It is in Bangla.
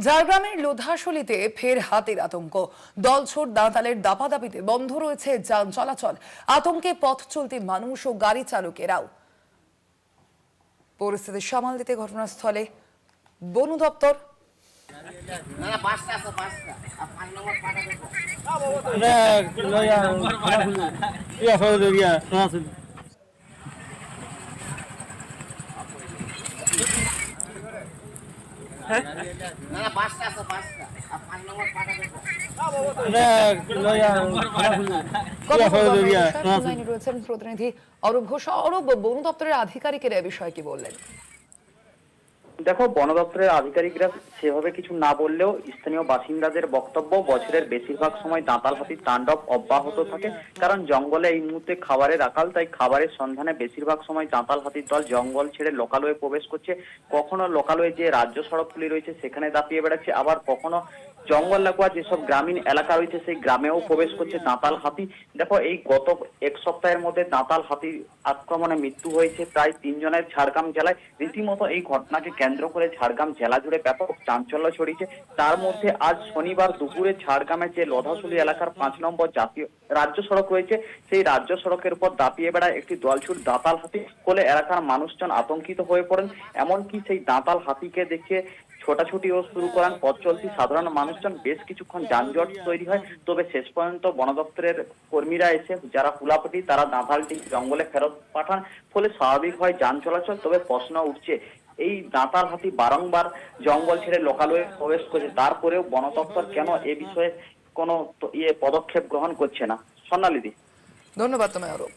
ঝাড়গ্রামের লোধাশুলিতে ফের হাতির আতঙ্ক। দলছুট দাঁতালের দাপাদাপিতে বন্ধ রয়েছে যান চলাচল। আতঙ্কে পথ চলতি মানুষ ও গাড়ি চালকেরাও। পরিস্থিতি সামাল দিতে ঘটনাস্থলে বন দপ্তর। রয়েছেন প্রতিনিধি অরূপ ঘোষ। অরূপ, বন দপ্তরের আধিকারিকেরা এ বিষয়ে কি বললেন? দেখো, বন দপ্তরের আধিকারিকরা সেভাবে কিছু না বললেও স্থানীয় বাসিন্দাদের বক্তব্য, বছরের বেশিরভাগ সময় দাঁতাল হাতির তাণ্ডব অব্যাহত থাকে। কারণ জঙ্গলে এই মুহূর্তে খাবারের আকাল, তাই খাবারের সন্ধানে বেশিরভাগ সময় দাঁতাল হাতির দল জঙ্গল ছেড়ে লোকালয়ে প্রবেশ করছে। কখনো লোকালয়ে যে রাজ্য সড়কগুলি রয়েছে সেখানে দাপিয়ে বেড়াচ্ছে, আবার কখনো জঙ্গল লাগোয়া যেসব গ্রামীণ এলাকা রয়েছে সেই গ্রামেও প্রবেশ করছে দাঁতাল হাতি। দেখো, এই গত এক সপ্তাহের মধ্যে দাঁতাল হাতির আক্রমণে মৃত্যু হয়েছে প্রায় 3 জনের ঝাড়গ্রাম জেলায়। রীতিমতো এই ঘটনাকে কেন্দ্র করে ঝাড়গ্রাম জেলা জুড়ে ব্যাপক চাঞ্চল্য ছড়িয়েছে। তার মধ্যে আজ শনিবার দুপুরে ঝাড়গ্রামের যে লোধাশুলি এলাকার 5 নম্বর জাতীয় রাজ্য সড়ক রয়েছে সেই রাজ্য সড়কের উপর দাপিয়ে বেড়ায় একটি দলছুট দাঁতাল হাতি। ফলে এলাকার মানুষজন আতঙ্কিত হয়ে পড়েন। এমনকি সেই দাঁতাল হাতিকে দেখে ছোটাছুটিও শুরু করেন পথ চলতি সাধারণ মানুষজন। বেশ কিছুক্ষণ যানজট তৈরি হয়, তবে শেষ পর্যন্ত বন দপ্তরের কর্মীরা এসে, যারা কুলাপতি, তারা দাঁতালটি জঙ্গলে ফেরত পাঠান। ফলে স্বাভাবিক হয় যান চলাচল। তবে প্রশ্ন উঠছে, এই দাঁতাল হাতি বারংবার জঙ্গল ছেড়ে লোকালয়ে প্রবেশ করছে, তারপরেও বন দপ্তর কেন এ বিষয়ে কোনো পদক্ষেপ গ্রহণ করছে না? স্বর্ণালিদি। ধন্যবাদ তোমায় অরূপ।